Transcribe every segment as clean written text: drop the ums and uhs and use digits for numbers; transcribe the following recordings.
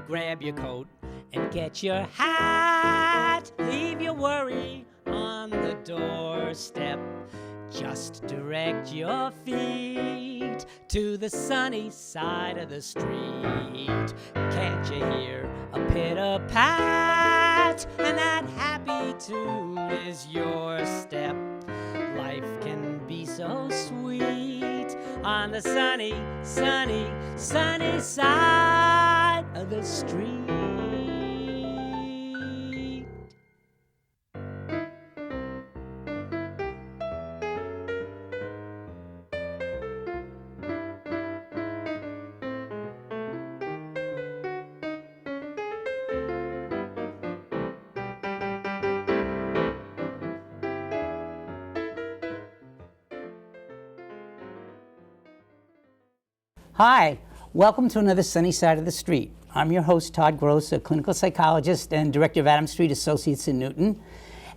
grab your coat and get your hat. Leave your worry on the doorstep. Just direct your feet to the sunny side of the street. Can't you hear a pitter-pat? And that happy tune is your step. Life can be so sweet on the sunny, sunny, sunny side of the street. Hi, welcome to another Sunny Side of the Street. I'm your host, Todd Gross, a clinical psychologist and director of Adams Street Associates in Newton.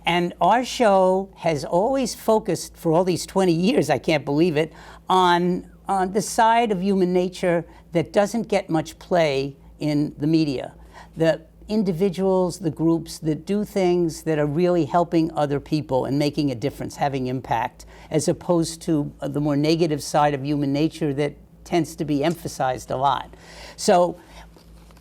And our show has always focused, for all these 20 years, I can't believe it, on the side of human nature that doesn't get much play in the media. The individuals, the groups that do things that are really helping other people and making a difference, having impact, as opposed to the more negative side of human nature that tends to be emphasized a lot. So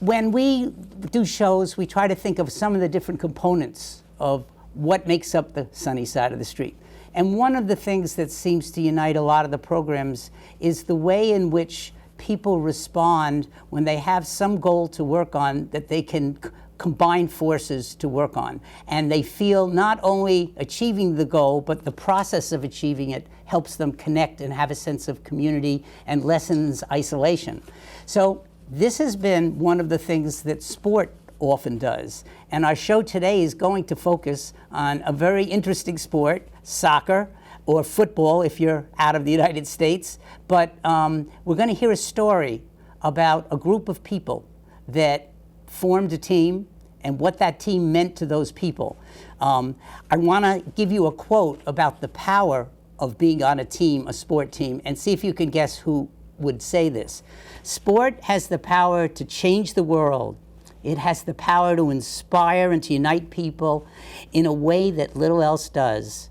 when we do shows, we try to think of some of the different components of what makes up the sunny side of the street. And one of the things that seems to unite a lot of the programs is the way in which people respond when they have some goal to work on that they can combine forces to work on. And they feel not only achieving the goal, but the process of achieving it helps them connect and have a sense of community and lessens isolation. So this has been one of the things that sport often does. And our show today is going to focus on a very interesting sport, soccer, or football if you're out of the United States. But we're going to hear a story about a group of people that formed a team and what that team meant to those people. I want to give you a quote about the power of being on a team, a sport team, and see if you can guess who would say this. Sport has the power to change the world. It has the power to inspire and to unite people in a way that little else does.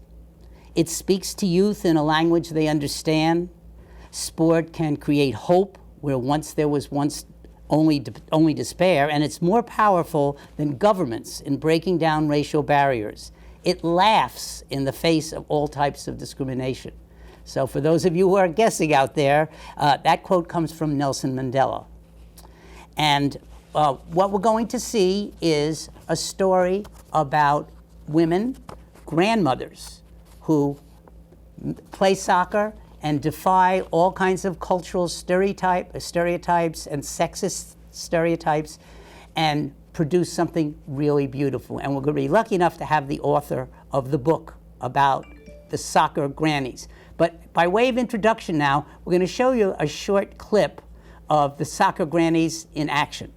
It speaks to youth in a language they understand. Sport can create hope where once there was only despair, and it's more powerful than governments in breaking down racial barriers. It laughs in the face of all types of discrimination. So for those of you who are guessing out there, that quote comes from Nelson Mandela. And what we're going to see is a story about women, grandmothers, who play soccer and defy all kinds of cultural stereotypes and sexist stereotypes and produce something really beautiful. And we're going to be lucky enough to have the author of the book about the soccer grannies. But by way of introduction now, we're going to show you a short clip of the soccer grannies in action.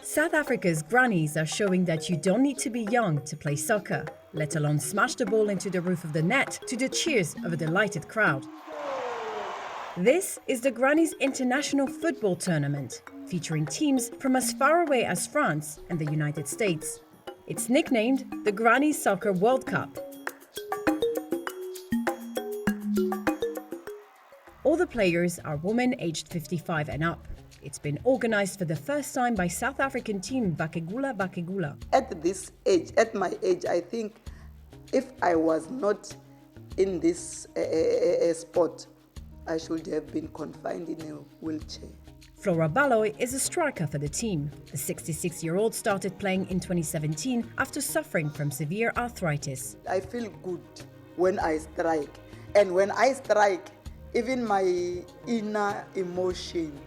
South Africa's grannies are showing that you don't need to be young to play soccer, let alone smash the ball into the roof of the net to the cheers of a delighted crowd. This is the Grannies International Football Tournament, featuring teams from as far away as France and the United States. It's nicknamed the Grannies Soccer World Cup. All the players are women aged 55 and up. It's been organized for the first time by South African team Bakegula Bakegula. At this age, at my age, I think if I was not in this sport, I should have been confined in a wheelchair. Flora Baloy is a striker for the team. The 66-year-old started playing in 2017 after suffering from severe arthritis. I feel good when I strike. And when I strike, even my inner emotion,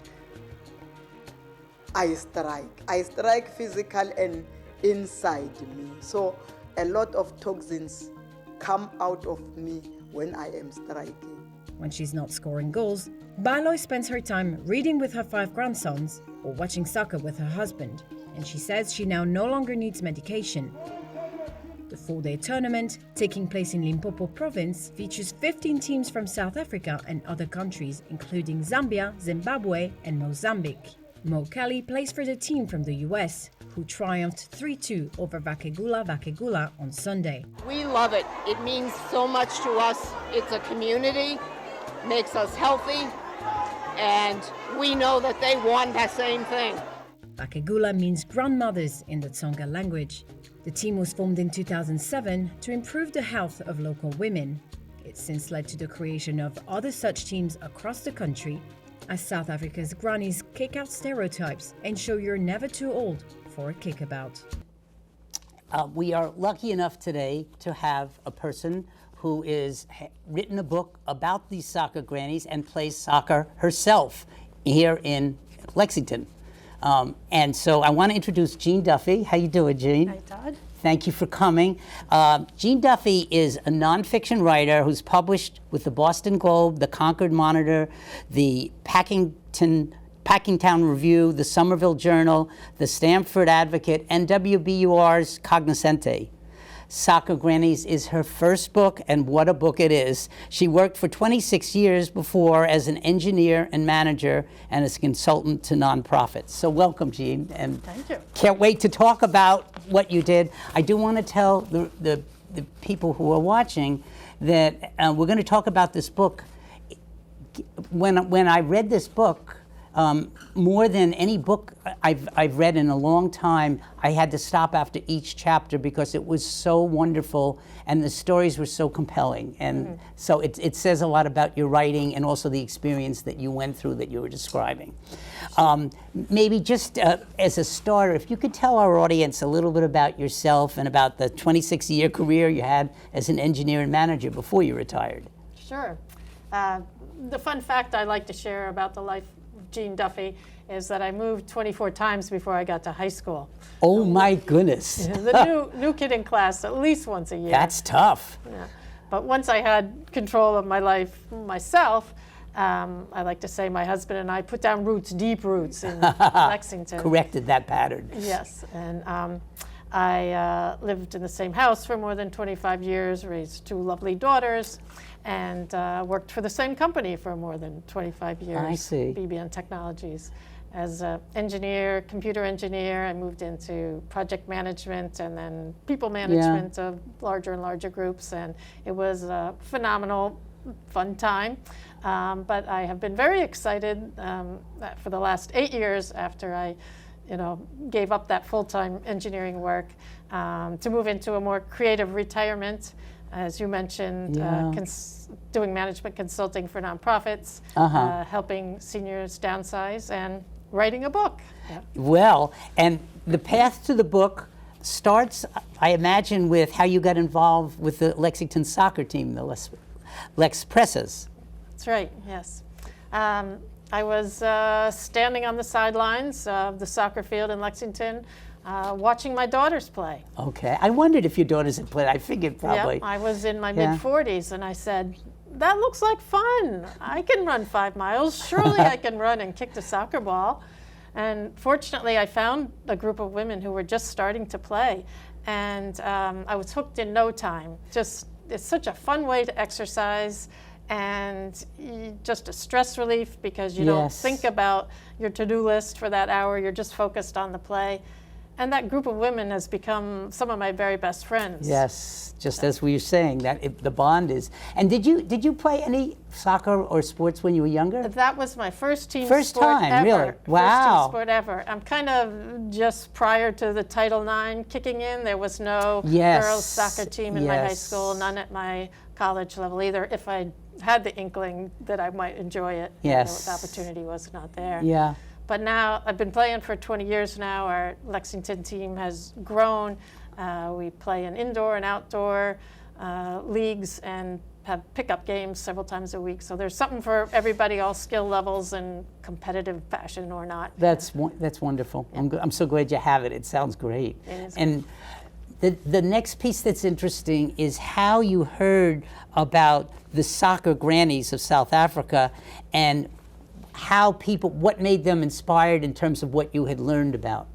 I strike. I strike physical and inside me. So a lot of toxins come out of me when I am striking. When she's not scoring goals, Baloy spends her time reading with her 5 grandsons or watching soccer with her husband. And she says she now no longer needs medication. The 4-day tournament, taking place in Limpopo province, features 15 teams from South Africa and other countries, including Zambia, Zimbabwe, and Mozambique. Mo Kelly plays for the team from the US, who triumphed 3-2 over Vakegula on Sunday. We love it. It means so much to us. It's a community, makes us healthy, and we know that they want that same thing. Vakegula means grandmothers in the Tsonga language. The team was formed in 2007 to improve the health of local women. It's since led to the creation of other such teams across the country, as South Africa's grannies kick out stereotypes and show you're never too old for a kickabout. We are lucky enough today to have a person who has written a book about these soccer grannies and plays soccer herself here in Lexington. And so I want to introduce Jean Duffy. How you doing, Jean? Hi, Todd. Thank you for coming. Jean Duffy is a nonfiction writer who's published with the Boston Globe, the Concord Monitor, the Packingtown Review, the Somerville Journal, the Stamford Advocate, and WBUR's Cognoscente. Soccer Grannies is her first book, and what a book it is. She worked for 26 years before as an engineer and manager and as a consultant to nonprofits. So welcome, Jean, and Thank you. can't wait to talk about what you did. I do want to tell the people who are watching that we're going to talk about this book. When I read this book, more than any book I've read in a long time, I had to stop after each chapter because it was so wonderful and the stories were so compelling. And so it says a lot about your writing and also the experience that you went through that you were describing. Maybe just as a starter, if you could tell our audience a little bit about yourself and about the 26-year career you had as an engineer and manager before you retired. Sure. The fun fact I like to share about the life of Jean Duffy is that I moved 24 times before I got to high school. Oh my goodness. The new kid in class at least once a year. That's tough. Yeah. But once I had control of my life myself, I like to say my husband and I put down roots, deep roots in Lexington. Corrected that pattern. Yes, and I lived in the same house for more than 25 years, raised two lovely daughters, and worked for the same company for more than 25 years. I see. BBN Technologies. As an engineer, computer engineer, I moved into project management and then people management of larger and larger groups, and it was a phenomenal, fun time. But I have been very excited for the last 8 years after I gave up that full-time engineering work to move into a more creative retirement. As you mentioned, doing management consulting for nonprofits, helping seniors downsize, and writing a book. Yeah. Well, and the path to the book starts, I imagine, with how you got involved with the Lexington soccer team, the Lex Presses. That's right, yes. I was standing on the sidelines of the soccer field in Lexington, watching my daughters play. Okay. I wondered if your daughters had played. I figured probably. Yeah, I was in my mid-40s, and I said, that looks like fun. I can run 5 miles. Surely I can run and kick the soccer ball. And fortunately, I found a group of women who were just starting to play. And I was hooked in no time. It's such a fun way to exercise, and just a stress relief because you don't think about your to-do list for that hour. You're just focused on the play. And that group of women has become some of my very best friends. Yes, just as we were saying, that the bond is. And did you play any soccer or sports when you were younger? That was my first team First sport time, ever. really? Wow. First team sport ever. I'm kind of just prior to the Title IX kicking in. There was no girls soccer team in my high school, none at my college level either. If I had the inkling that I might enjoy it, the opportunity was not there. Yeah. But now, I've been playing for 20 years now. Our Lexington team has grown. We play in indoor and outdoor leagues and have pickup games several times a week. So there's something for everybody, all skill levels and competitive fashion or not. That's wonderful. Yeah. I'm so glad you have it. It sounds great. It is. And the next piece that's interesting is how you heard about the soccer grannies of South Africa and what made them inspired in terms of what you had learned about.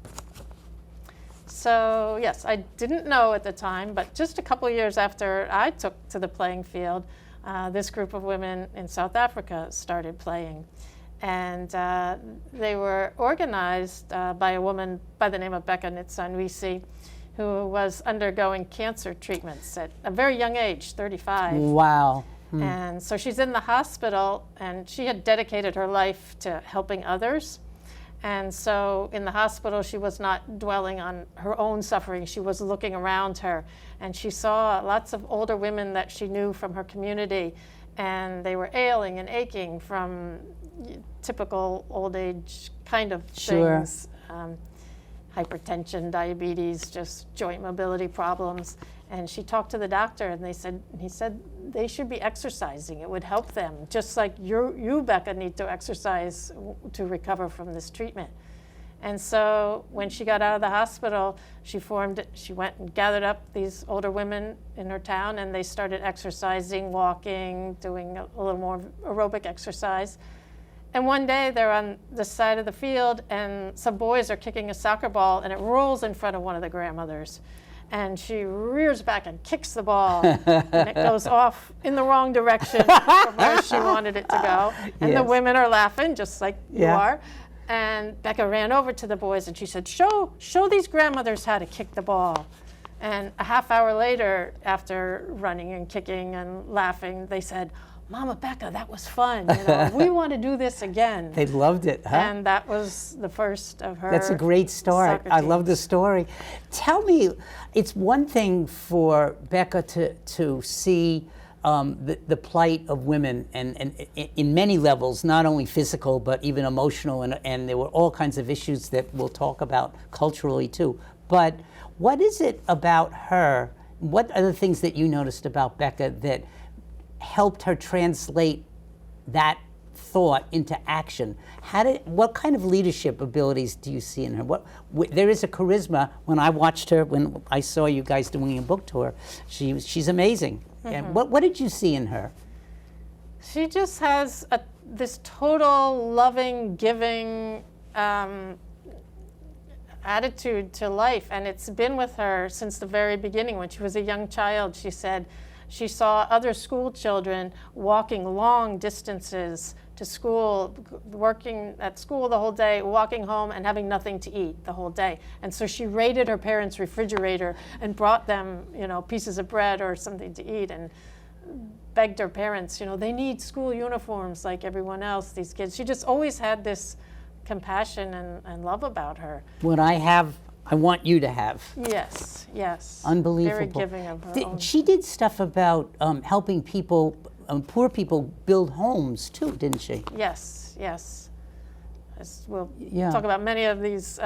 So yes, I didn't know at the time, but just a couple of years after I took to the playing field, this group of women in South Africa started playing. And they were organized by a woman by the name of Becca Nitsanwisi, who was undergoing cancer treatments at a very young age, 35. Wow. And so she's in the hospital, and she had dedicated her life to helping others. And so in the hospital, she was not dwelling on her own suffering. She was looking around her, and she saw lots of older women that she knew from her community, and they were ailing and aching from typical old age kind of things. Hypertension, diabetes, just joint mobility problems. And she talked to the doctor, and he said they should be exercising. It would help them, just like you, Becca, need to exercise to recover from this treatment. And so when she got out of the hospital, she went and gathered up these older women in her town, and they started exercising, walking, doing a little more aerobic exercise. And one day they're on the side of the field, and some boys are kicking a soccer ball, and it rolls in front of one of the grandmothers. And she rears back and kicks the ball, and it goes off in the wrong direction from where she wanted it to go. And the women are laughing, just like you are. And Becca ran over to the boys, and she said, show these grandmothers how to kick the ball. And a half hour later, after running and kicking and laughing, they said, Mama Becca, that was fun. We want to do this again. They loved it, huh? And that was the first of her. That's a great story. I love the story. Tell me, it's one thing for Becca to see the plight of women, and in many levels, not only physical, but even emotional, and there were all kinds of issues that we'll talk about culturally too. But what is it about her, what are the things that you noticed about Becca that helped her translate that thought into action? What kind of leadership abilities do you see in her? There is a charisma. When I watched her, when I saw you guys doing a book tour, she's amazing. And what did you see in her? She just has this total loving, giving attitude to life, and it's been with her since the very beginning. When she was a young child, she said she saw other school children walking long distances to school, working at school the whole day, walking home and having nothing to eat the whole day. And so she raided her parents' refrigerator and brought them, pieces of bread or something to eat, and begged her parents, they need school uniforms like everyone else, these kids. She just always had this compassion and love about her. What I have, I want you to have. Yes, yes. Unbelievable. Very giving of her own. She did stuff about helping people, poor people, build homes too, didn't she? Yes, yes. As we'll talk about, many of these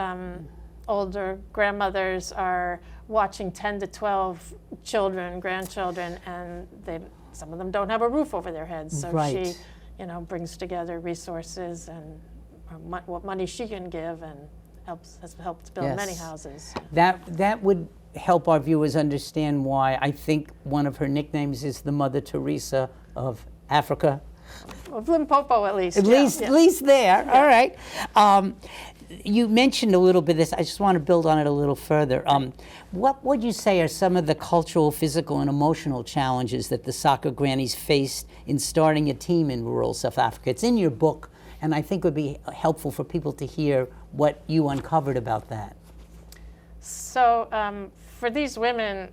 older grandmothers are watching 10 to 12 children, grandchildren, and some of them don't have a roof over their heads. So she, brings together resources and what money she can give, and has helped build many houses. That would help our viewers understand why I think one of her nicknames is the Mother Teresa of Africa. Of Limpopo, at least. At least there. Yeah. All right. You mentioned a little bit of this. I just want to build on it a little further. What would you say are some of the cultural, physical, and emotional challenges that the soccer grannies faced in starting a team in rural South Africa? It's in your book, and I think it would be helpful for people to hear what you uncovered about that. So for these women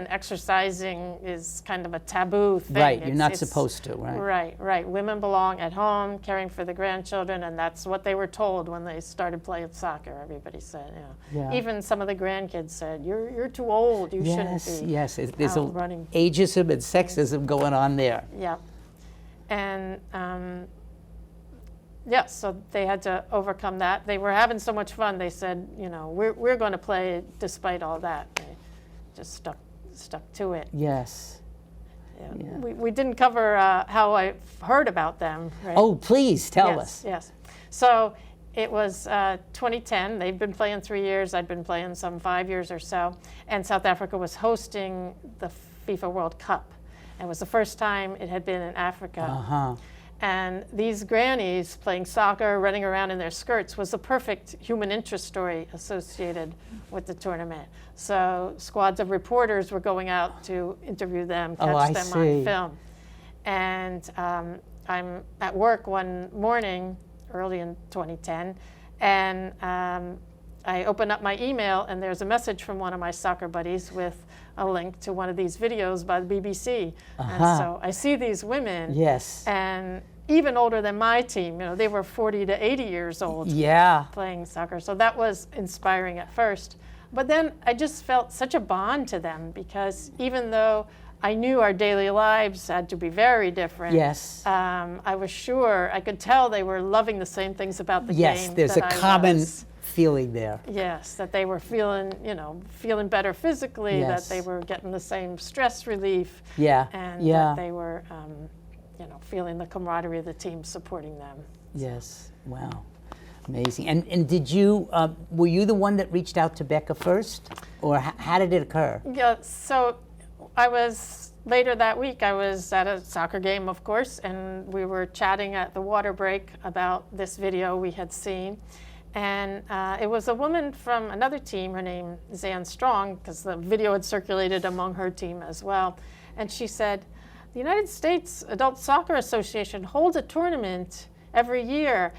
exercising is kind of a taboo thing. Right, you're not supposed to, right? Right. Women belong at home, caring for the grandchildren, and that's what they were told when they started playing soccer. Everybody said, Even some of the grandkids said, "You're too old. You shouldn't be." Yes, there's running. Ageism and sexism going on there. Yeah, and so they had to overcome that. They were having so much fun. They said, we're going to play despite all that. They just stuck to it. Yes. Yeah. We didn't cover how I heard about them. Right? Oh, please tell us. Yes. So it was 2010. They'd been playing 3 years. I'd been playing some 5 years or so. And South Africa was hosting the FIFA World Cup. And it was the first time it had been in Africa. Uh-huh. And these grannies playing soccer, running around in their skirts, was the perfect human interest story associated with the tournament. So squads of reporters were going out to interview them, catch them on film. And I'm at work one morning, early in 2010, and I open up my email, and there's a message from one of my soccer buddies with a link to one of these videos by the BBC. And so I see these women, Yes. and even older than my team, they were 40 to 80 years old playing soccer. So that was inspiring at first. But then I just felt such a bond to them, because even though I knew our daily lives had to be very different. Yes. I was sure, I could tell they were loving the same things about the game. Yes, there's a that I common was. feeling there. Yes, that they were feeling better physically, Yes. that they were getting the same stress relief, Yeah. and Yeah. that they were, feeling the camaraderie of the team supporting them. Yes. Wow. Amazing. And did you, were you the one that reached out to Becca first, or how did it occur? Yeah, so later that week, I was at a soccer game, of course, and we were chatting at the water break about this video we had seen. And it was a woman from another team, her name is Ann Strong, because the video had circulated among her team as well. And she said, the United States Adult Soccer Association holds a tournament every year,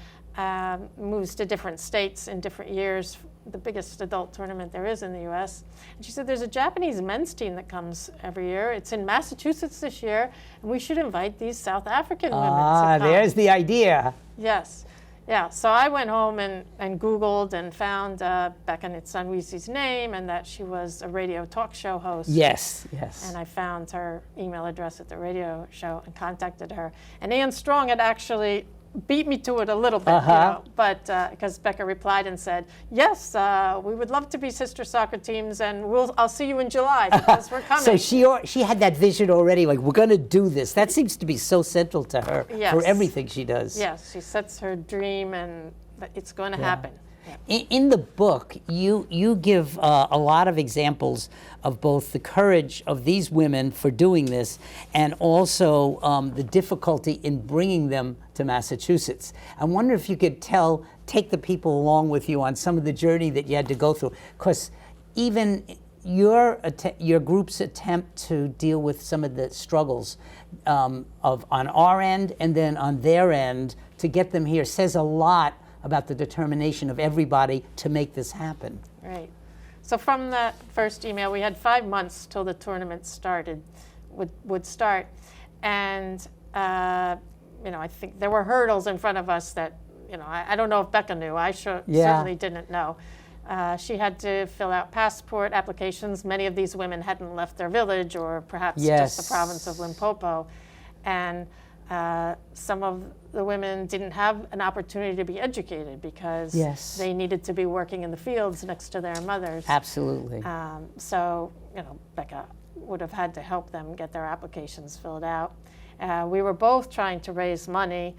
moves to different states in different years, the biggest adult tournament there is in the US. And she said there's a Japanese men's team that comes every year. It's in Massachusetts this year, and we should invite these South African women to come. There's the idea. Yes. Yeah, so I went home and Googled and found Becca Nitsanwisi's name, and that she was a radio talk show host. Yes, yes. And I found her email address at the radio show and contacted her. And Ann Strong had actually beat me to it a little bit, but because Becca replied and said, yes, we would love to be sister soccer teams, and I'll see you in July, because we're coming. So she had that vision already, like, we're going to do this. That seems to be so central to her for everything she does. Yes, she sets her dream, and it's going to happen. In the book, you give a lot of examples of both the courage of these women for doing this, and also the difficulty in bringing them to Massachusetts. I wonder if you could take the people along with you on some of the journey that you had to go through, because even your group's attempt to deal with some of the struggles on our end and then on their end to get them here says a lot about the determination of everybody to make this happen. Right. So from that first email, we had 5 months till the tournament would start, and I think there were hurdles in front of us that I don't know if Becca knew. I certainly didn't know. She had to fill out passport applications. Many of these women hadn't left their village, or perhaps just the province of Limpopo, and some of the women didn't have an opportunity to be educated because they needed to be working in the fields next to their mothers. Absolutely. So, Becca would have had to help them get their applications filled out. We were both trying to raise money.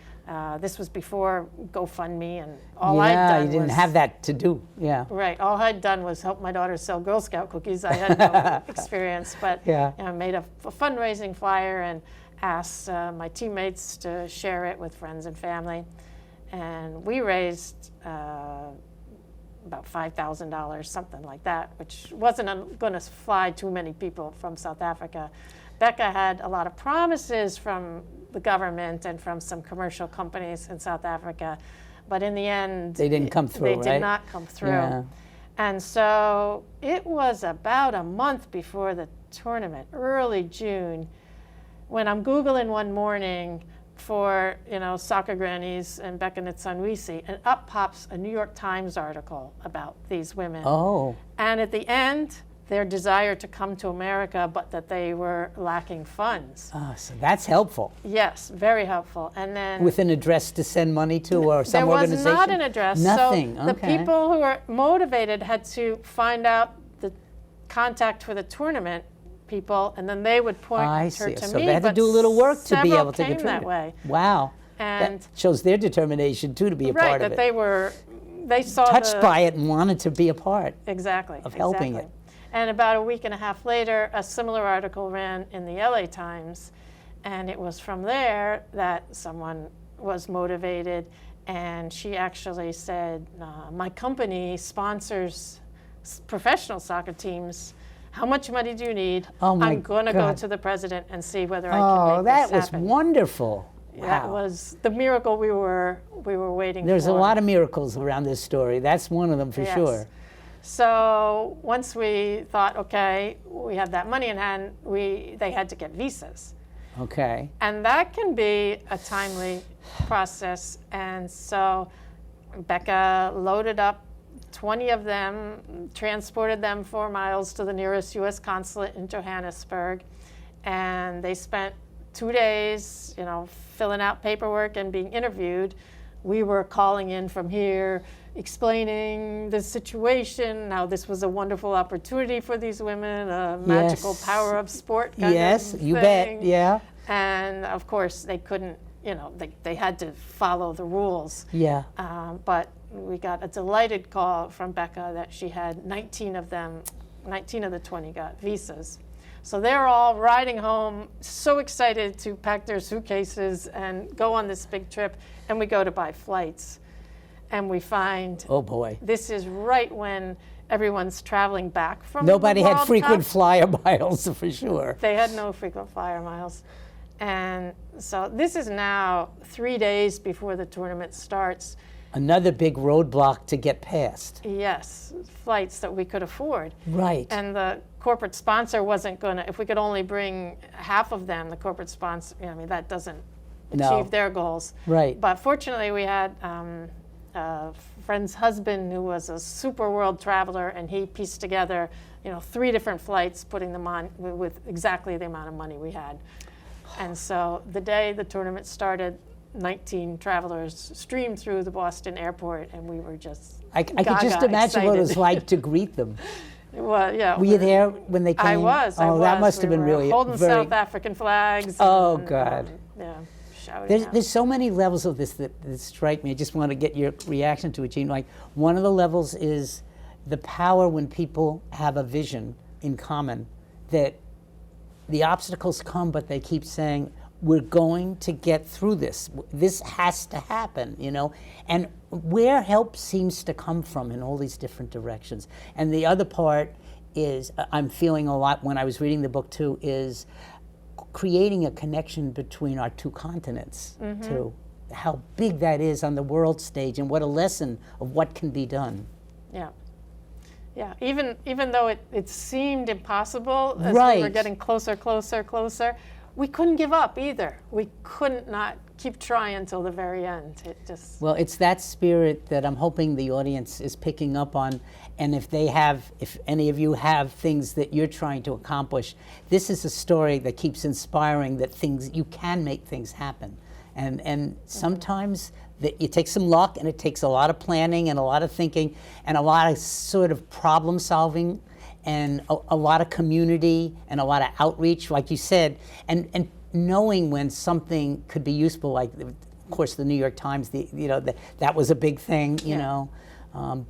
This was before GoFundMe, and all I'd done you didn't have that to do. Yeah. Right. All I'd done was help my daughter sell Girl Scout cookies. I had no experience, but I made a fundraising flyer and asked my teammates to share it with friends and family. And we raised about $5,000, something like that, which wasn't going to fly too many people from South Africa. Becca had a lot of promises from the government and from some commercial companies in South Africa, but in the end, they didn't come through, They did not come through. Yeah. And so it was about a month before the tournament, early June, when I'm Googling one morning for, soccer grannies and Becca Nitsanwisi, and up pops a New York Times article about these women. Oh. And at the end, their desire to come to America, but that they were lacking funds. Oh, so that's helpful. Yes, very helpful. And then with an address to send money to, or some organization? There was not an address. Nothing. So the people who were motivated had to find out the contact for the tournament people, and then they would point her to me. So they had to do a little work to be able to get that way. Wow. And that shows their determination too to be a part of it. Right, that they saw touched by it and wanted to be a part. Of helping it. And about a week and a half later, a similar article ran in the LA Times, and it was from there that someone was motivated, and she actually said, my company sponsors professional soccer teams. How much money do you need? Oh, my I'm going to go to the president and see whether I can make this happen. Oh, that was wonderful. That Wow. was the miracle we were waiting There's for. a lot of miracles around this story. That's one of them for Yes. sure. So once we thought, okay, we have that money in hand, they had to get visas. Okay. And that can be a timely process. And so Becca loaded up 20 of them, transported them 4 miles to the nearest U.S. consulate in Johannesburg. And they spent 2 days, filling out paperwork and being interviewed. We were calling in from here, explaining the situation, how this was a wonderful opportunity for these women, a magical Yes. power of sport kind Yes, of you thing. bet. Yeah. And of course, they couldn't, they had to follow the rules. Yeah. But we got a delighted call from Becca that she had 19 of the 20 got visas. So they're all riding home, so excited to pack their suitcases and go on this big trip. And we go to buy flights. And we find Oh boy. this is right when everyone's traveling back from Nobody the had World frequent Cup. flyer miles for sure. They had no frequent flyer miles. And so this is now 3 days before the tournament starts. Another big roadblock to get past. Yes, flights that we could afford. Right. And the corporate sponsor wasn't going to, if we could only bring half of them, the corporate sponsor, that doesn't No. achieve their goals. Right. But fortunately, we had a friend's husband who was a super world traveler, and he pieced together, 3 different flights, putting them on with exactly the amount of money we had. And so the day the tournament started, 19 travelers streamed through the Boston airport, and we were just I could just imagine what it was like to greet them. Well, yeah. Were you there when they came? I was. Oh, that must have been were really holding very. South African flags. Oh, and, God. yeah, shouting out. There's so many levels of this that strike me. I just want to get your reaction to it, Jean. Like, one of the levels is the power when people have a vision in common, that the obstacles come, but they keep saying, we're going to get through this. This has to happen, and where help seems to come from in all these different directions. And the other part is, I'm feeling a lot when I was reading the book too, is creating a connection between our 2 continents too. How big that is on the world stage, and what a lesson of what can be done. Yeah. Yeah, even though it seemed impossible as we were Right. getting closer, we couldn't give up either. We couldn't not keep trying until the very end. It just Well, it's that spirit that I'm hoping the audience is picking up on. And if any of you have things that you're trying to accomplish, this is a story that keeps inspiring that you can make things happen. And sometimes it takes some luck, and it takes a lot of planning and a lot of thinking and a lot of sort of problem solving and a lot of community and a lot of outreach, like you said, and knowing when something could be useful, like, of course, the New York Times, that was a big thing,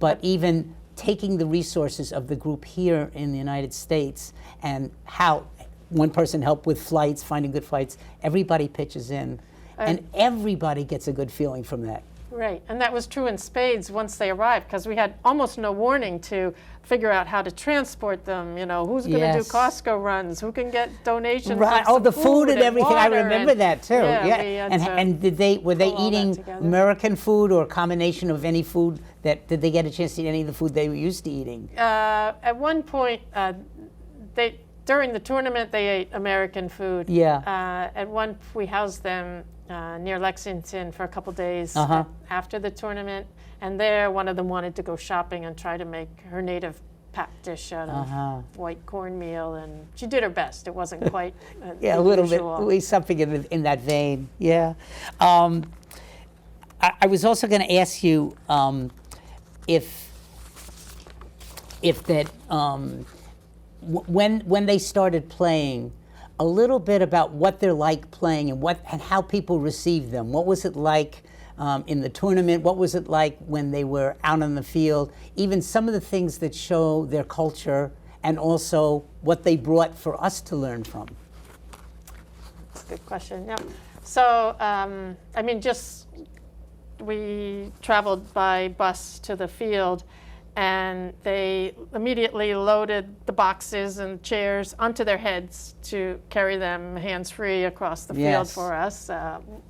but even taking the resources of the group here in the United States and how one person helped with flights, finding good flights, everybody pitches in, and everybody gets a good feeling from that. right. And that was true in spades once they arrived, because we had almost no warning to figure out how to transport them. Who's going to do Yes. Costco runs? Who can get donations? Right. of Oh, some the food and everything. I water remember that too. Yeah. Yeah. We had And to were they pull all that eating together. American food or a combination of any food? Did they get a chance to eat any of the food they were used to eating? At one point, during the tournament, they ate American food. Yeah. We housed them near Lexington for a couple days after the tournament, and there one of them wanted to go shopping and try to make her native pat dish out of white cornmeal, and she did her best. It wasn't quite Yeah, the a little usual. bit, at least something in that vein. Yeah. I was also going to ask you if that when they started playing, a little bit about what they're like playing and how people receive them. What was it like in the tournament? What was it like when they were out on the field? Even some of the things that show their culture, and also what they brought for us to learn from. That's a good question. Yeah. So we traveled by bus to the field, and they immediately loaded the boxes and chairs onto their heads to carry them hands-free across the field Yes. for us.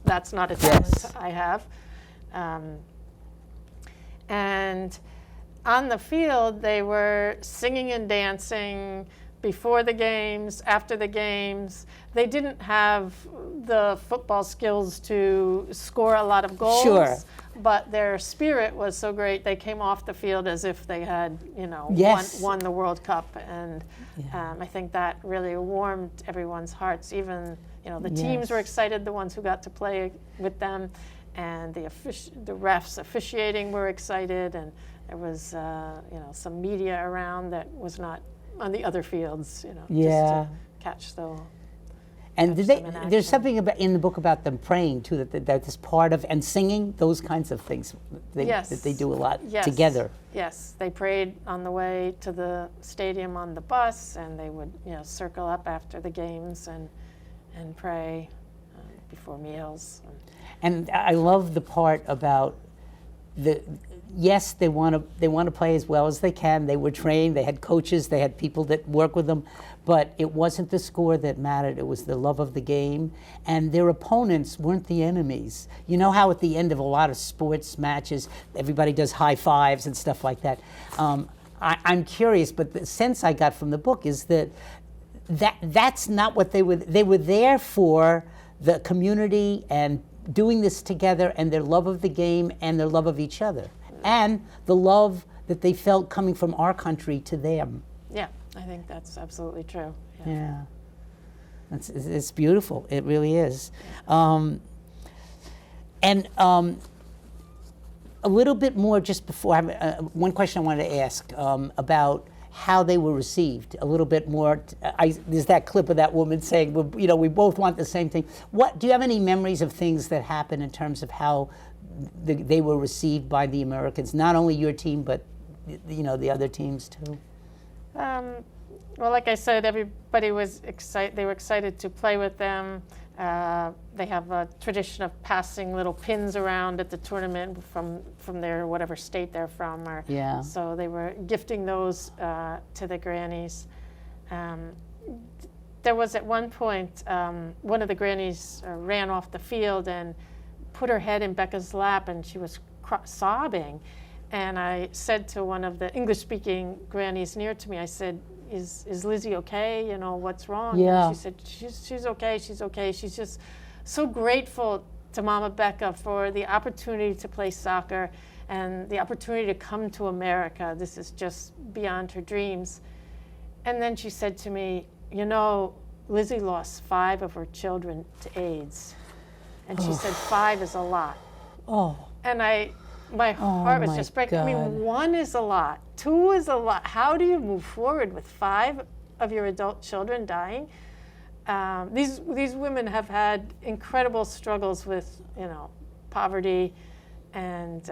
That's not a talent Yes. I have. And on the field, they were singing and dancing before the games, after the games. They didn't have the football skills to score a lot of goals. Sure. But their spirit was so great, they came off the field as if they had, Yes. won the World Cup. And I think that really warmed everyone's hearts. Even, the teams were Yes. excited, the ones who got to play with them. And the refs officiating were excited. And there was, some media around that was not on the other fields, Yeah. just to catch the... And catch did them in there's action. something about in the book about them praying too, that is part of, and singing, those kinds of things Yes. that they do a lot Yes. together. Yes, they prayed on the way to the stadium on the bus, and they would, circle up after the games and pray before meals. And I love the part about yes, they want to play as well as they can. They were trained, they had coaches, they had people that work with them, but it wasn't the score that mattered. It was the love of the game, and their opponents weren't the enemies. You know how at the end of a lot of sports matches, everybody does high fives and stuff like that. I'm curious, but the sense I got from the book is that's not what they were. They were there for the community and doing this together, and their love of the game and their love of each other, and the love that they felt coming from our country to them. Yeah, I think that's absolutely true. Yeah, it's beautiful. It really is. A little bit more just before, one question I wanted to ask about how they were received. A little bit more. There's that clip of that woman saying, we both want the same thing. Do you have any memories of things that happened in terms of how they were received by the Americans? Not only your team, but the other teams too. Well, like I said, everybody was excited. They were excited to play with them. They have a tradition of passing little pins around at the tournament from their whatever state they're from. Yeah. So they were gifting those to the Grannies. There was at one point, one of the Grannies ran off the field and put her head in Becca's lap, and she was sobbing. And I said to one of the English-speaking Grannies near to me, I said, is Lizzie okay? What's wrong? Yeah. And she said, she's okay, she's okay. She's just so grateful to Mama Becca for the opportunity to play soccer and the opportunity to come to America. This is just beyond her dreams. And then she said to me, Lizzie lost 5 of her children to AIDS. And she said 5 is a lot. Oh. And my heart was just breaking. I mean, 1 is a lot, 2 is a lot. How do you move forward with 5 of your adult children dying? These women have had incredible struggles with, poverty and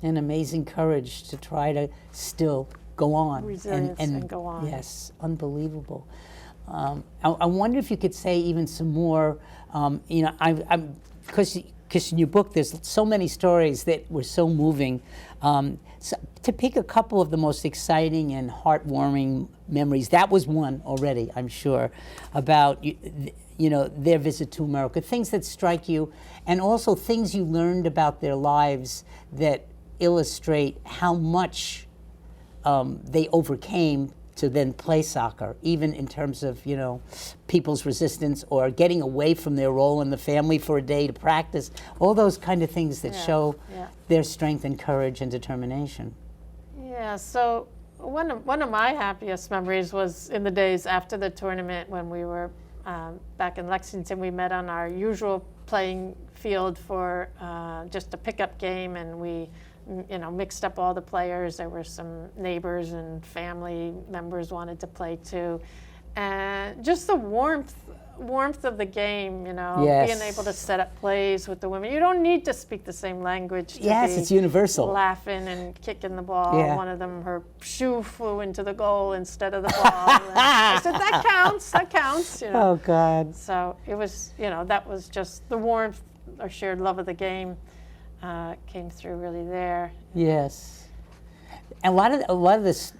amazing courage to try to still go on. Resilience and go on. Yes, unbelievable. I wonder if you could say even some more. Because in your book there's so many stories that were so moving. So to pick a couple of the most exciting and heartwarming memories, that was one already, I'm sure, about their visit to America, things that strike you, and also things you learned about their lives that illustrate how much they overcame to then play soccer, even in terms of, people's resistance or getting away from their role in the family for a day to practice, all those kind of things that show their strength and courage and determination. Yeah, so one of my happiest memories was in the days after the tournament when we were back in Lexington. We met on our usual playing field for just a pickup game, and we mixed up all the players. There were some neighbors and family members wanted to play too. And just the warmth of the game, Yes. being able to set up plays with the women. You don't need to speak the same language to Yes, be it's universal. laughing and kicking the ball. Yeah. One of them, her shoe flew into the goal instead of the ball. And I said, that counts. Oh, God. So it was, that was just the warmth, our shared love of the game came through really there. Yes. And a lot of this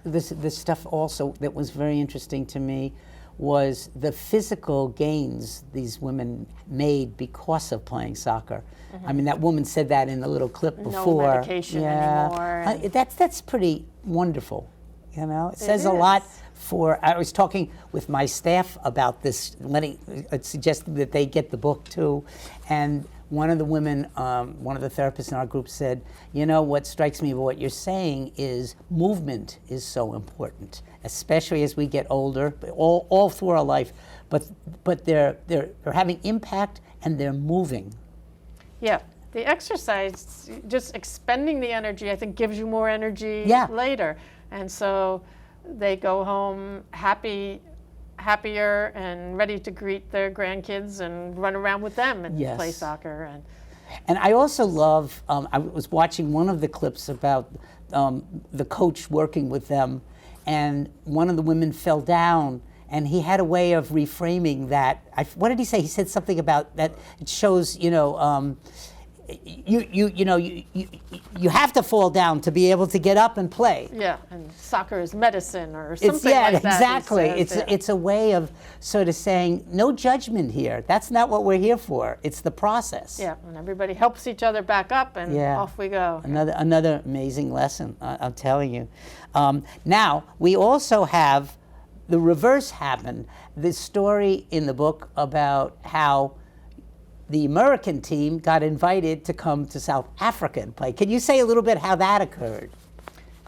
stuff also that was very interesting to me was the physical gains these women made because of playing soccer. I mean, that woman said that in the little clip before. No medication anymore. That's pretty wonderful. You know, it says a is. lot. I was talking with my staff about this, suggesting that they get the book too, and one of the women, one of the therapists in our group said, you know, what strikes me about what you're saying is movement is so important, especially as we get older, all through our life. But they're having impact and they're moving. Yeah, the exercise, just expending the energy, I think gives you more energy later. And so they go home happier and ready to greet their grandkids and run around with them and play soccer. And I also love, I was watching one of the clips about the coach working with them, and one of the women fell down, and he had a way of reframing that. What did he say? He said something about that it shows, you know, you have to fall down to be able to get up and play. Yeah, and soccer is medicine or something like that. Exactly. It's a way of sort of saying no judgment here. That's not what we're here for. It's the process. Yeah, and everybody helps each other back up, and off we go. Another amazing lesson. I'm telling you. Now we also have the reverse happen. This story in the book about how the American team got invited to come to South Africa and play. Can you say a little bit how that occurred?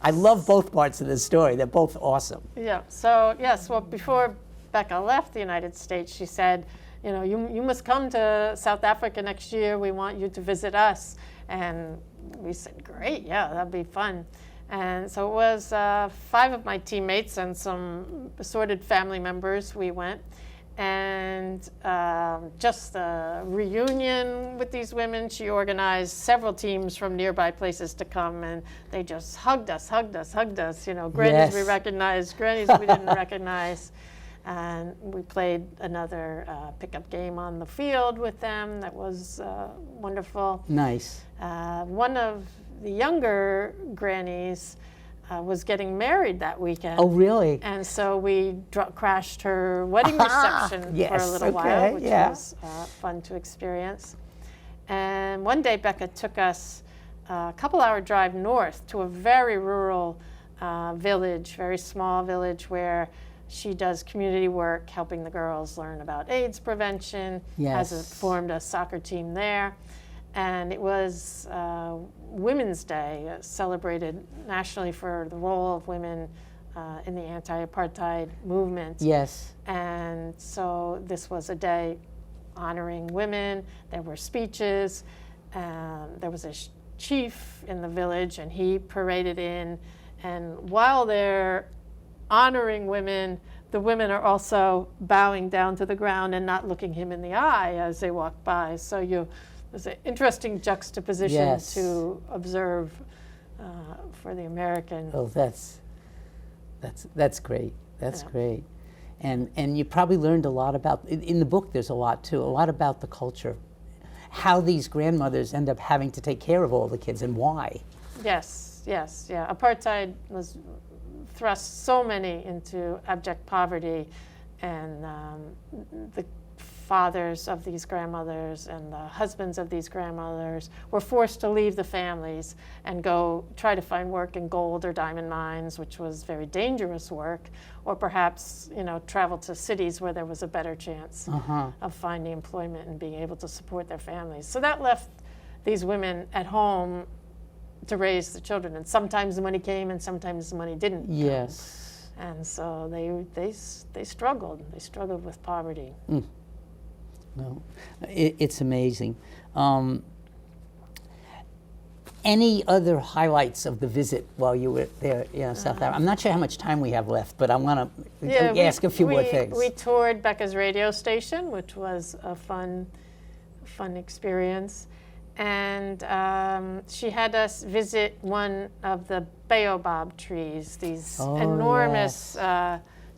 I love both parts of the story. They're both awesome. Yeah, so yes, well, before Becca left the United States, she said, you know, you must come to South Africa next year. We want you to visit us. And we said, great, yeah, that'd be fun. And so it was 5 of my teammates and some assorted family members. We went. And just a reunion with these women. She organized several teams from nearby places to come, and they just hugged us. You know, Grannies we recognized, Grannies we didn't recognize. And we played another pickup game on the field with them. That was wonderful. Nice. One of the younger Grannies was getting married that weekend. Oh, really? And so we crashed her wedding reception for a little while, which was fun to experience. And one day Becca took us a couple-hour drive north to a very rural village, very small village, where she does community work, helping the girls learn about AIDS prevention, has formed a soccer team there. And it was Women's Day, celebrated nationally for the role of women in the anti-apartheid movement. Yes. And so this was a day honoring women. There were speeches. There was a chief in the village, and he paraded in. And while they're honoring women, the women are also bowing down to the ground and not looking him in the eye as they walk by. So there's an interesting juxtaposition to observe for the American. Oh, that's great. That's great. And you probably learned a lot about, in the book there's a lot too, a lot about the culture, how these grandmothers end up having to take care of all the kids and why. Yes, yeah. Apartheid was thrust so many into abject poverty, and the fathers of these grandmothers and the husbands of these grandmothers were forced to leave the families and go try to find work in gold or diamond mines, which was very dangerous work, or perhaps, you know, travel to cities where there was a better chance of finding employment and being able to support their families. So that left these women at home to raise the children, and sometimes the money came and sometimes the money didn't. Yes. And so they struggled. They struggled with poverty. No, it's amazing. Any other highlights of the visit while you were there in South Africa? I'm not sure how much time we have left, but I want to ask a few more things. We toured Becca's radio station, which was a fun experience. And she had us visit one of the baobab trees, these enormous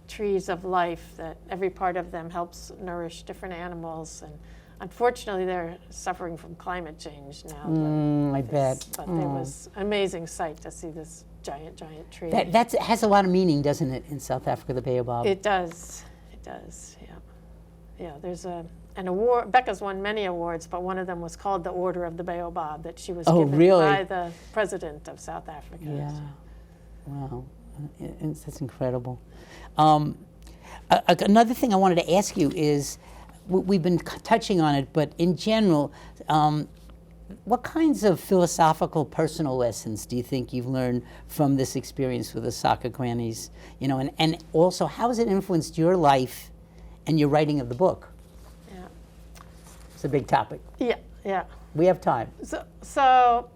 trees of life that every part of them helps nourish different animals. And unfortunately, they're suffering from climate change now. I bet. But it was an amazing sight to see this giant tree. That has a lot of meaning, doesn't it, in South Africa, the baobab? It does. It does. Yeah. Yeah. There's an award. Becca's won many awards, but one of them was called the Order of the Baobab that she was given really? by the president of South Africa. Yeah. Wow. That's incredible. Another thing I wanted to ask you is, we've been touching on it, but in general, what kinds of philosophical personal lessons do you think you've learned from this experience with the soccer grannies? You know, and also, how has it influenced your life and your writing of the book? Yeah. It's a big topic. Yeah. Yeah. We have time. So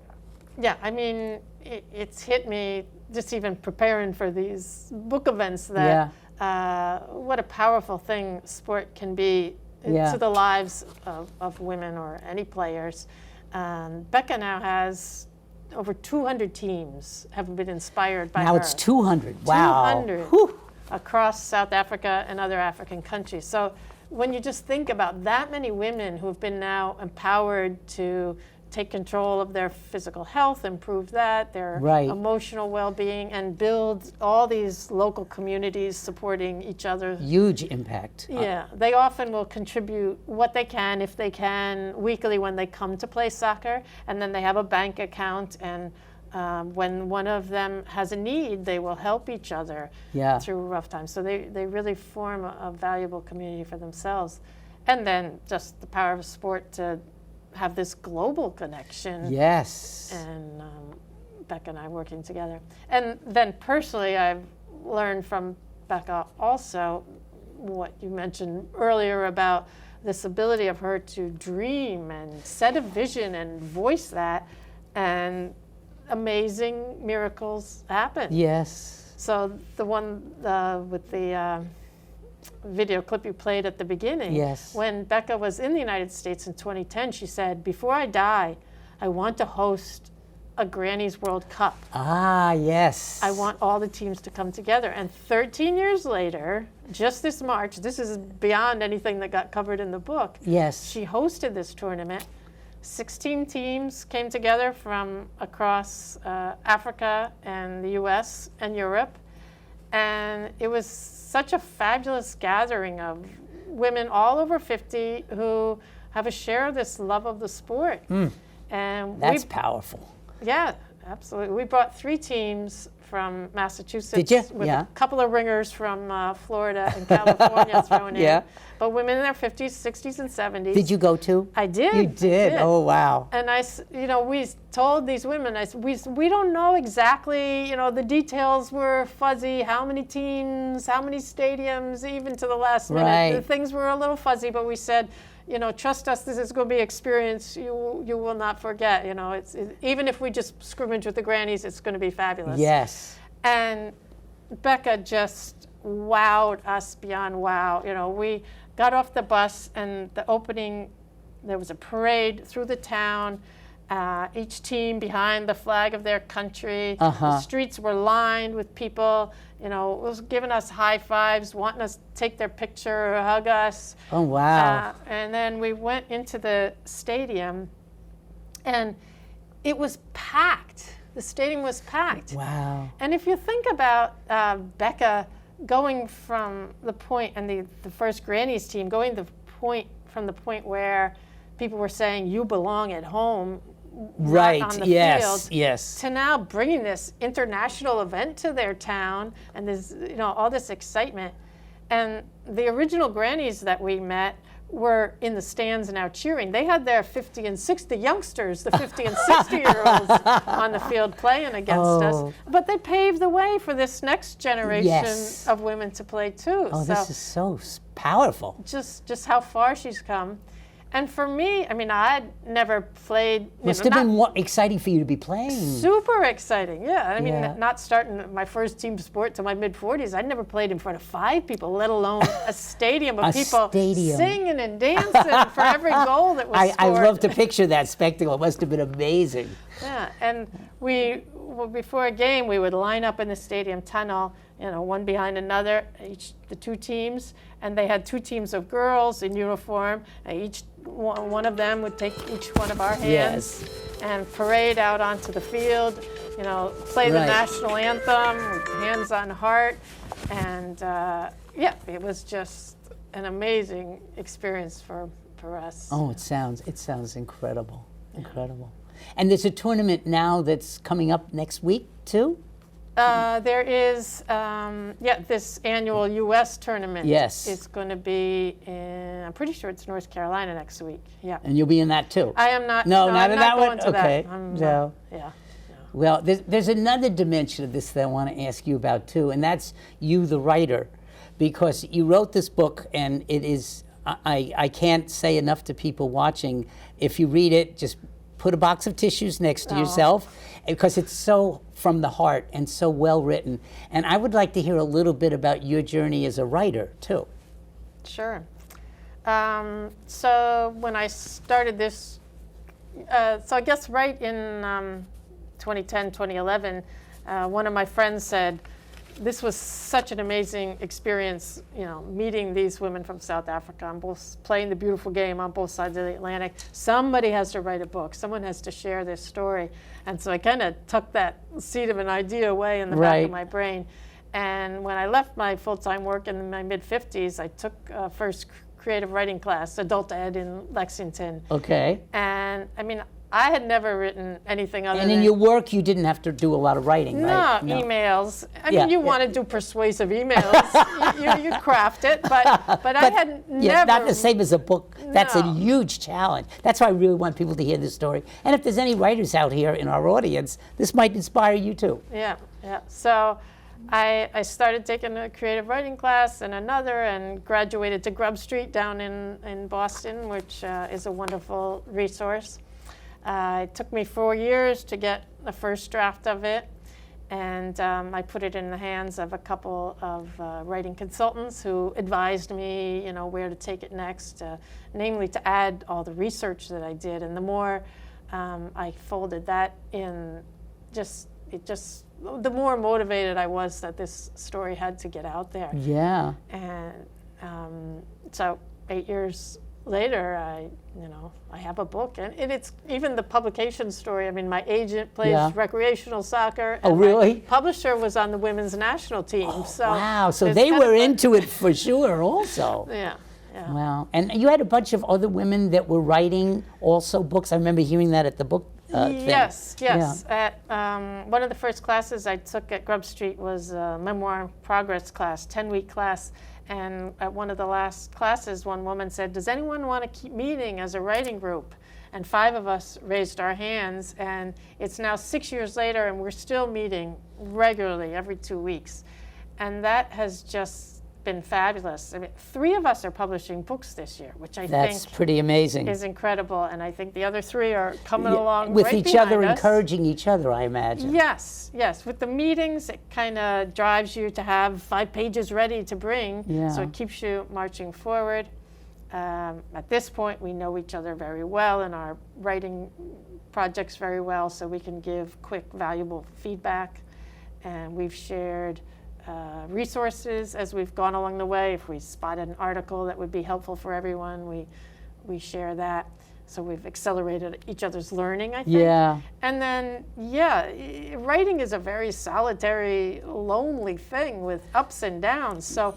yeah, I mean, it's hit me just even preparing for these book events that what a powerful thing sport can be to the lives of women or any players. Becca now has over 200 teams have been inspired by her. Now it's 200. Wow. 200 Whew. across South Africa and other African countries. So when you just think about that many women who have been now empowered to take control of their physical health, improve that, their emotional well-being, and build all these local communities supporting each other. Huge impact. Yeah, they often will contribute what they can, if they can, weekly when they come to play soccer, and then they have a bank account, and when one of them has a need, they will help each other through rough times. So they really form a valuable community for themselves. And then just the power of sport to have this global connection. Yes. And Becca and I working together. And then personally, I've learned from Becca also what you mentioned earlier about this ability of her to dream and set a vision and voice that, and amazing miracles happen. Yes. So the one with the video clip you played at the beginning. Yes. When Becca was in the United States in 2010, she said, "Before I die, I want to host a Grannies World Cup. Ah, yes. I want all the teams to come together." And 13 years later, just this March, this is beyond anything that got covered in the book. Yes. She hosted this tournament. 16 teams came together from across Africa and the US and Europe. And it was such a fabulous gathering of women all over 50 who have a share of this love of the sport. And that's powerful. Yeah, absolutely. We brought 3 teams from Massachusetts. Did you? With a couple of ringers from Florida and California thrown in. But women in their 50s, 60s, and 70s. Did you go too? I did. You did? Oh, wow. And we told these women, we don't know exactly, the details were fuzzy, how many teams, how many stadiums, even to the last minute. Right. The things were a little fuzzy, but we said, trust us, this is going to be an experience you will not forget. Even if we just scrimmage with the grannies, it's going to be fabulous. Yes. And Becca just wowed us beyond wow. We got off the bus, and the opening, there was a parade through the town, each team behind the flag of their country. The streets were lined with people, was giving us high fives, wanting us to take their picture or hug us. Oh, wow. And then we went into the stadium, and it was packed. The stadium was packed. Wow. And if you think about Becca going from the point, and the first Grannies team, going from the point where people were saying, you belong at home, right, on the yes, field, to now bringing this international event to their town, and this, all this excitement. And the original Grannies that we met were in the stands now cheering. They had their 50 and 60 youngsters, the 50 and 60-year-olds on the field playing against us. But they paved the way for this next generation of women to play too. Oh, this is so powerful. Just how far she's come. And for me, I'd never played. Must have been exciting for you to be playing. Super exciting, yeah. Not starting my first team sport till my mid-40s. I'd never played in front of 5 people, let alone a stadium of people singing and dancing for every goal that was scored. I love to picture that spectacle. It must have been amazing. Yeah, and before a game, we would line up in the stadium tunnel, one behind another, the 2 teams, and they had 2 teams of girls in uniform. Each one of them would take each one of our hands and parade out onto the field. play the Right. national anthem with hands on heart. And yeah, it was just an amazing experience for us. Oh, it sounds incredible, incredible. And there's a tournament now that's coming up next week too. There is, this annual U.S. tournament. Yes. It's going to be in, I'm pretty sure it's North Carolina next week. Yeah. And you'll be in that too. I am not. No, no, not I'm in not that going one. to Okay. that. I'm, No. Yeah. Well, there's another dimension of this that I want to ask you about too, and that's you, the writer, because you wrote this book, and it is, I can't say enough to people watching, if you read it, just put a box of tissues next to yourself, because it's so from the heart and so well written. And I would like to hear a little bit about your journey as a writer too. Sure. So when I started this, so I guess right in 2010, 2011, one of my friends said, this was such an amazing experience, meeting these women from South Africa and both playing the beautiful game on both sides of the Atlantic. Somebody has to write a book. Someone has to share this story. And so I kind of tucked that seed of an idea away in the back of my brain. And when I left my full-time work in my mid-50s, I took first creative writing class, adult ed in Lexington. Okay. And I mean, I had never written anything other than... And in your work, you didn't have to do a lot of writing, right? No, emails. I mean, you want to do persuasive emails. you craft it, but I had never... not the same as a book. That's a No. huge challenge. That's why I really want people to hear this story. And if there's any writers out here in our audience, this might inspire you too. Yeah. So I started taking a creative writing class and another, and graduated to Grub Street down in Boston, which is a wonderful resource. It took me 4 years to get the first draft of it, and I put it in the hands of a couple of writing consultants who advised me, where to take it next, namely to add all the research that I did. And the more I folded that in, the more motivated I was that this story had to get out there. Yeah. And so 8 years later, I have a book, and it's even the publication story. I mean, my agent plays recreational soccer. Oh, and really? My publisher was on the women's national team. So Wow, so it's they kind of were a- into it for sure also. Yeah. Wow. And you had a bunch of other women that were writing also books. I remember hearing that at the book thing. Yes. Yeah. At one of the first classes I took at Grub Street was a memoir progress class, 10-week class. And at one of the last classes, one woman said, does anyone want to keep meeting as a writing group? And 5 of us raised our hands, and it's now 6 years later, and we're still meeting regularly every 2 weeks. And that has just been fabulous. I mean, 3 of us are publishing books this year, which I That's think pretty amazing. is incredible. And I think the other 3 are coming along with right each other, behind us. encouraging each other, I imagine. Yes. With the meetings, it kind of drives you to have 5 pages ready to bring. Yeah. So it keeps you marching forward. At this point, we know each other very well and our writing projects very well, so we can give quick, valuable feedback. And we've shared resources as we've gone along the way. If we spotted an article that would be helpful for everyone, we share that. So we've accelerated each other's learning, I think. Yeah. And then, writing is a very solitary, lonely thing with ups and downs. So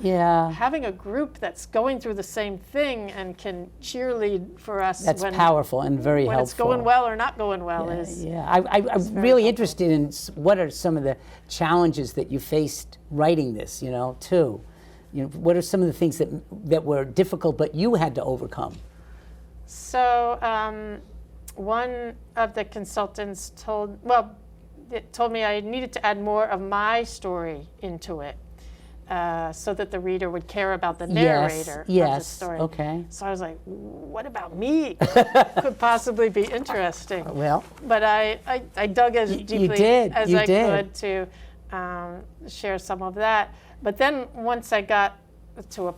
having a group that's going through the same thing and can cheerlead for us That's powerful and very when helpful. it's going well or not going well is. I'm really interested in what are some of the challenges that you faced writing this, too. What are some of the things that were difficult but you had to overcome? So one of the consultants told me I needed to add more of my story into it so that the reader would care about the narrator of the story. Okay. So I was like, what about me could possibly be interesting? Well. But I dug as deeply as I could to share some of that. But then once I got to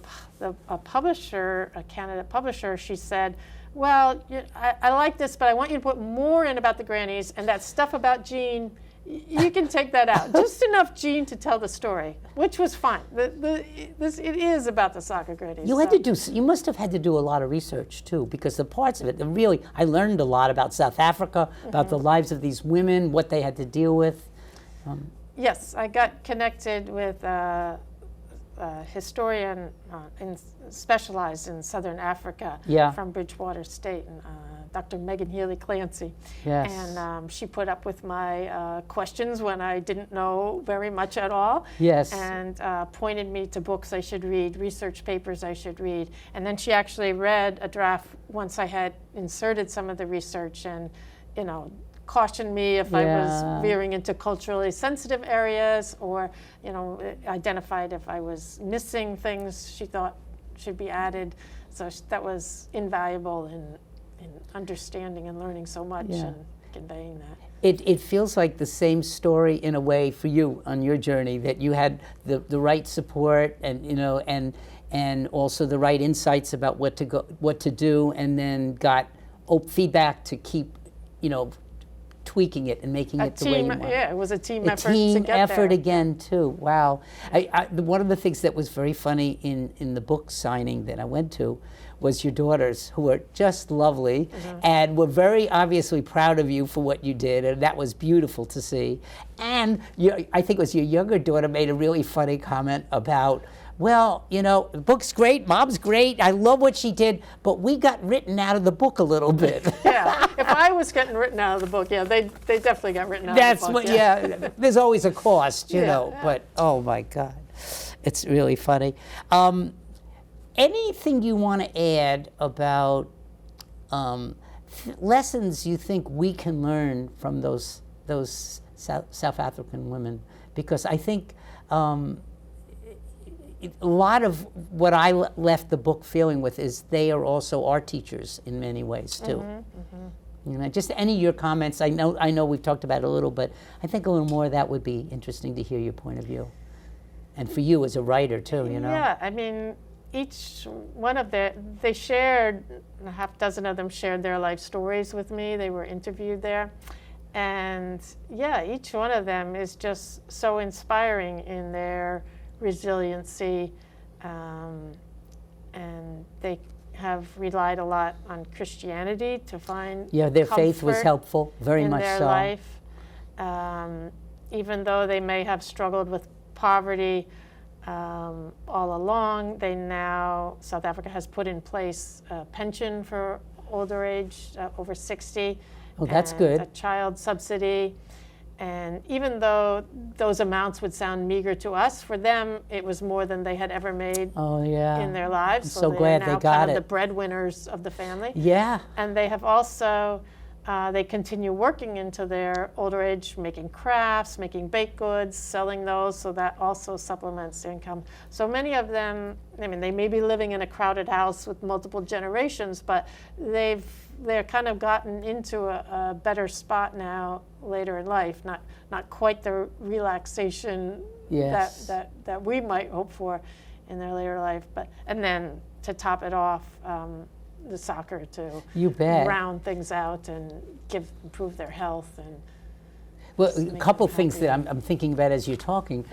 a publisher, a candidate publisher, she said, well, I like this, but I want you to put more in about the Grannies, and that stuff about Jean, you can take that out. Just enough Jean to tell the story, which was fine. It is about the soccer Grannies. You must have had to do a lot of research too, because the parts of it, I learned a lot about South Africa, about the lives of these women, what they had to deal with. Yes, I got connected with a historian specialized in Southern Africa from Bridgewater State, and Dr. Megan Healy Clancy. Yes. And she put up with my questions when I didn't know very much at all. Yes. And pointed me to books I should read, research papers I should read. And then she actually read a draft once I had inserted some of the research, and, cautioned me if I was veering into culturally sensitive areas, or, identified if I was missing things she thought should be added. So that was invaluable in understanding and learning so much and conveying that. It feels like the same story in a way for you on your journey, that you had the right support and and also the right insights about what to do, and then got feedback to keep tweaking it and making it the way you want. Yeah, it was a team effort. A team to get effort there. again too. Wow. One of the things that was very funny in the book signing that I went to was your daughters, who were just lovely and were very obviously proud of you for what you did, and that was beautiful to see. And I think it was your younger daughter made a really funny comment about, well, the book's great, Mom's great, I love what she did, but we got written out of the book a little bit. Yeah, if I was getting written out of the book, they definitely got written out of the book. That's what, there's always a cost, but oh my God, it's really funny. Anything you want to add about lessons you think we can learn from those South African women? Because I think a lot of what I left the book feeling with is they are also our teachers in many ways too. Just any of your comments. I know we've talked about it a little, but I think a little more of that would be interesting to hear your point of view, and for you as a writer too. Yeah, I mean, each one of they shared, a half dozen of them shared their life stories with me. They were interviewed there. And each one of them is just so inspiring in their resiliency. And they have relied a lot on Christianity to find their faith was helpful, very much so. In their life. Even though they may have struggled with poverty, all along, South Africa has put in place a pension for older age, over 60. Oh, that's good. A child subsidy. And even though those amounts would sound meager to us, for them it was more than they had ever made in their lives. I'm so glad they got it. The breadwinners of the family. Yeah. And they have also, they continue working into their older age, making crafts, making baked goods, selling those, so that also supplements their income. So many of them, they may be living in a crowded house with multiple generations, but they're kind of gotten into a better spot now later in life. Not quite the relaxation that we might hope for in their later life, and then to top it off, the soccer to round things out and improve their health. And well, a couple things that I'm thinking about as you're talking,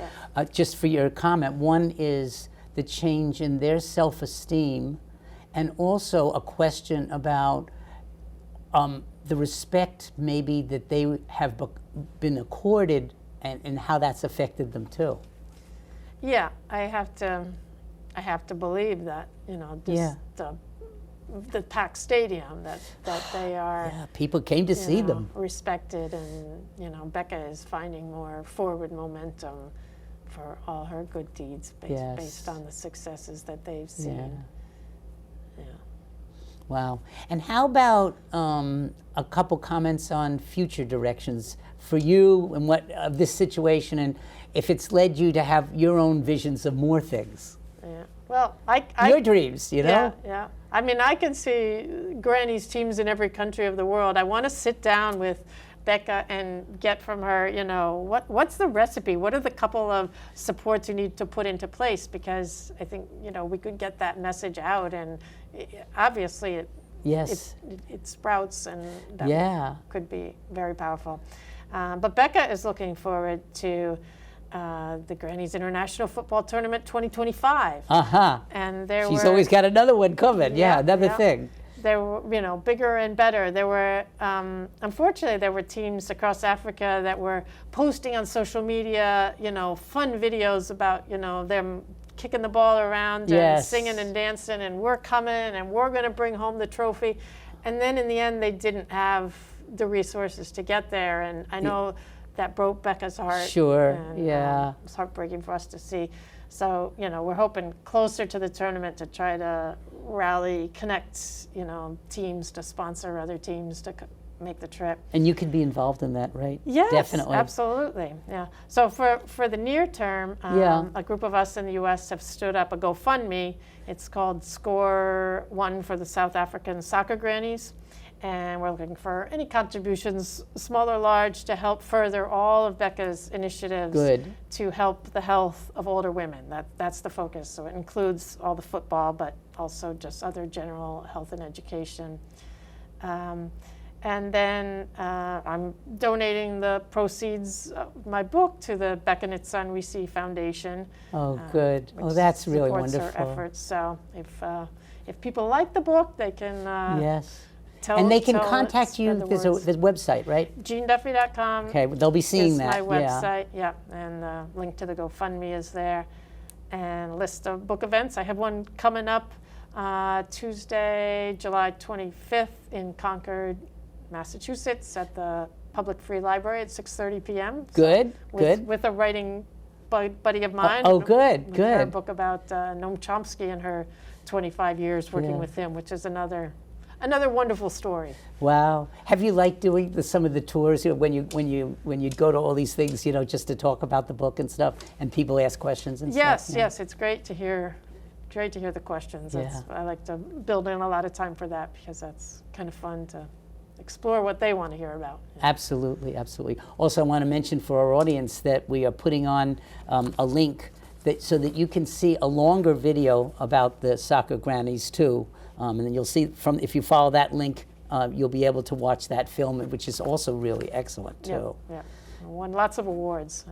just for your comment. One is the change in their self-esteem, and also a question about the respect maybe that they have been accorded, and how that's affected them too. Yeah, I have to believe that, the packed stadium, that they are people came to see them, respected, and Becca is finding more forward momentum for all her good deeds based on the successes that they've seen. Wow. And how about a couple comments on future directions for you and what of this situation, and if it's led you to have your own visions of more things? Yeah. Well, your dreams, Yeah. I mean, I can see Grannies teams in every country of the world. I want to sit down with Becca and get from her, what's the recipe? What are the couple of supports you need to put into place? Because I think, we could get that message out, and obviously it sprouts, and that could be very powerful. But Becca is looking forward to the Grannies International Football Tournament 2025. And she's always got another one coming. Another thing. they were, bigger and better. There were, unfortunately, there were teams across Africa that were posting on social media, fun videos about, them kicking the ball around and singing and dancing, and we're coming and we're going to bring home the trophy. And then in the end, they didn't have the resources to get there. And I know that broke Becca's heart. Sure, and, yeah. It was heartbreaking for us to see. So, we're hoping closer to the tournament to try to rally, connect, teams to sponsor other teams to make the trip. And you could be involved in that, right? Yes, definitely. Absolutely. Yeah. So for the near term, a group of us in the U.S. have stood up a GoFundMe. It's called Score One for the South African Soccer Grannies. And we're looking for any contributions, small or large, to help further all of Becca's initiatives to help the health of older women. That's the focus. So it includes all the football, but also just other general health and education. And then I'm donating the proceeds of my book to the Becca and its Son We See Foundation. Oh, good. Oh, that's really supports wonderful. Our efforts. So if people like the book, they can yes. And they can tell contact you. There's a website, right? GeneDuffy.com. Okay, they'll be seeing is that. my website, yeah. And the link to the GoFundMe is there. And a list of book events. I have one coming up Tuesday, July 25th in Concord, Massachusetts at the Public Free Library at 6:30 p.m. Good, good. With a writing buddy of mine. Oh, good, with good. Her book about Noam Chomsky and her 25 years working with him, which is another wonderful story. Wow. Have you liked doing some of the tours when you'd go to all these things, just to talk about the book and stuff, and people ask questions and stuff? Yes, it's great to hear the questions. Yeah. I like to build in a lot of time for that because that's kind of fun to explore what they want to hear about. Absolutely, absolutely. Also, I want to mention for our audience that we are putting on a link so that you can see a longer video about the soccer grannies too. And then you'll see if you follow that link, you'll be able to watch that film, which is also really excellent too. Yeah. Won lots of awards.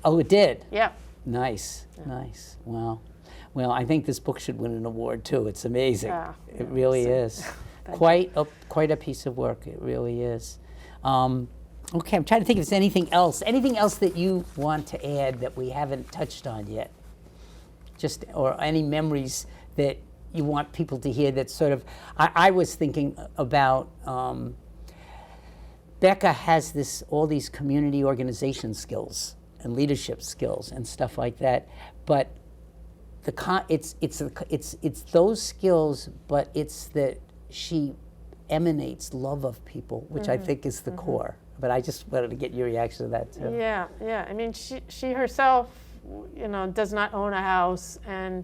Oh, it did? Yeah. Nice, nice. Wow. Well, I think this book should win an award too. It's amazing. It really is. Quite a piece of work. It really is. Okay, I'm trying to think if there's anything else. Anything else that you want to add that we haven't touched on yet? Or any memories that you want people to hear that sort of, I was thinking about, Becca has all these community organization skills and leadership skills and stuff like that, but it's those skills, but it's that she emanates love of people, which I think is the core. But I just wanted to get your reaction to that too. Yeah. I mean, she herself, does not own a house, and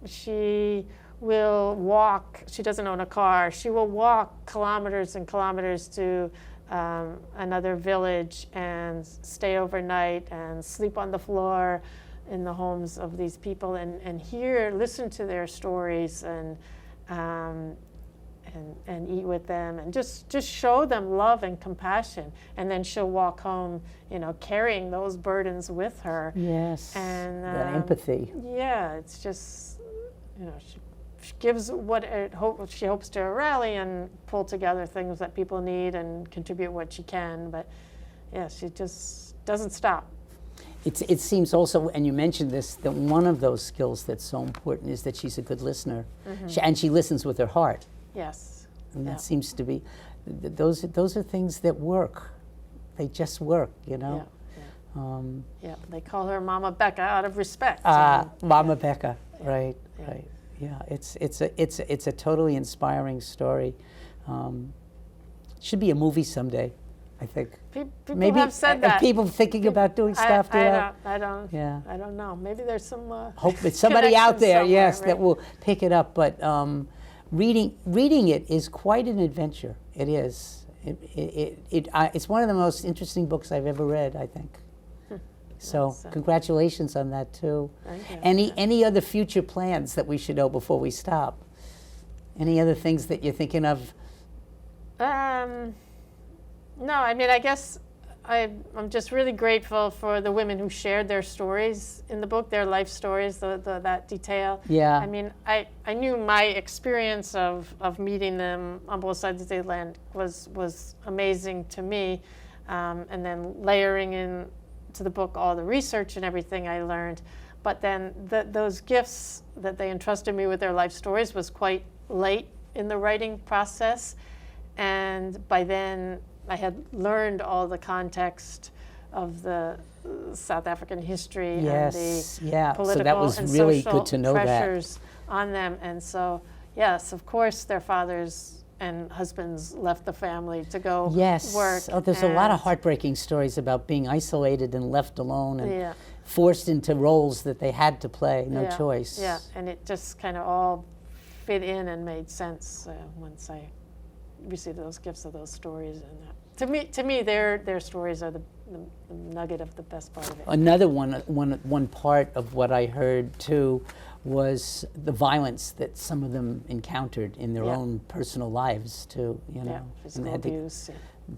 she will walk. She doesn't own a car. She will walk kilometers and kilometers to another village and stay overnight and sleep on the floor in the homes of these people and listen to their stories and eat with them and just show them love and compassion. And then she'll walk home, carrying those burdens with her. Yes. And that empathy. Yeah, it's just, she gives she hopes to rally and pull together things that people need and contribute what she can. But yeah, she just doesn't stop. It seems also, and you mentioned this, that one of those skills that's so important is that she's a good listener. And she listens with her heart. Yes. And that seems to be, those are things that work. They just work, Yeah, they call her Mama Becca out of respect. Mama Becca, right. Yeah, it's a totally inspiring story. Should be a movie someday, I think. People Maybe have said that. People thinking about doing stuff. I don't know. Maybe there's some hope it's somebody out there, yes, right? that will pick it up. But reading it is quite an adventure. It is. It's one of the most interesting books I've ever read, I think. So congratulations on that too. Thank you. Any other future plans that we should know before we stop? Any other things that you're thinking of? No, I mean, I guess I'm just really grateful for the women who shared their stories in the book, their life stories, that detail. Yeah. I mean, I knew my experience of meeting them on both sides of the Atlantic was amazing to me, and then layering in to the book all the research and everything I learned. But then those gifts that they entrusted me with their life stories was quite late in the writing process, and by then I had learned all the context of the South African history Yes, and the yeah. political So that was and really social good to know that. pressures on them. And so, yes, of course, their fathers and husbands left the family to go Yes. work. Oh, there's a lot of and- heartbreaking stories about being isolated and left alone and Yeah. forced into roles that they had to play, no Yeah, choice. Yeah, and it just kind of all fit in and made sense once I received those gifts of those stories. And to me, their stories are the nugget of the best part of it. Another one part of what I heard too was the violence that some of them encountered in their Yeah. own personal lives too. You know, Yeah, And physical had to- abuse.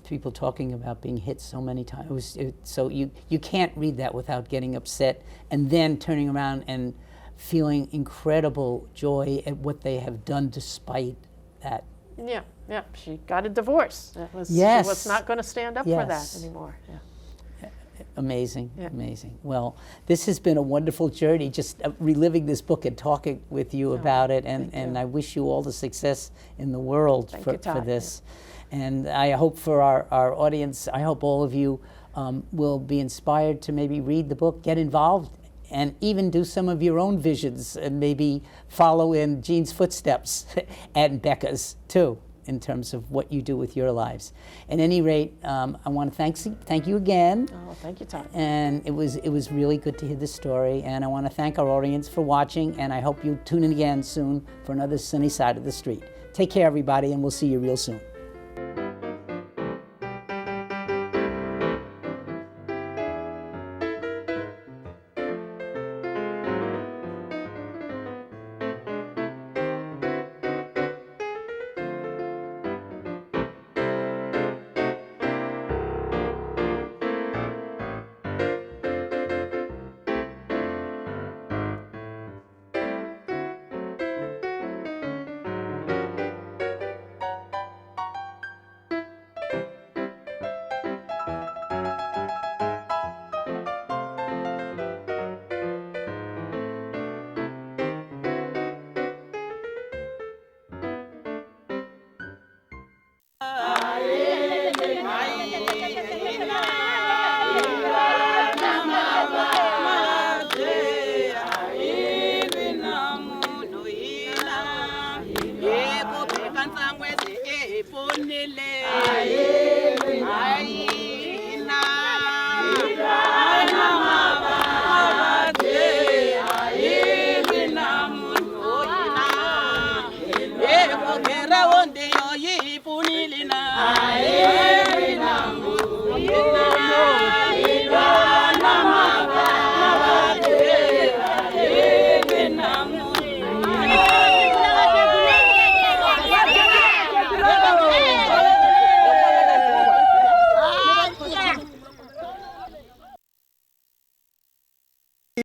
people talking about being hit so many times. So you can't read that without getting upset and then turning around and feeling incredible joy at what they have done despite that. Yeah, yeah. She got a divorce. Yes. She was not going to stand up for that Yes. anymore. Yeah. Amazing, Yeah. amazing. Well, this has been a wonderful journey, just reliving this book and talking with you about it. And I wish you all the success in the world Thank for you, Todd. this. And I hope for our audience, I hope all of you will be inspired to maybe read the book, get involved, and even do some of your own visions and maybe follow in Jean's footsteps and Becca's too, in terms of what you do with your lives. At any rate, I want to thank you again. Oh, thank you, Todd. And it was really good to hear this story. And I want to thank our audience for watching. And I hope you tune in again soon for another Sunny Side of the Street. Take care, everybody, and we'll see you real soon.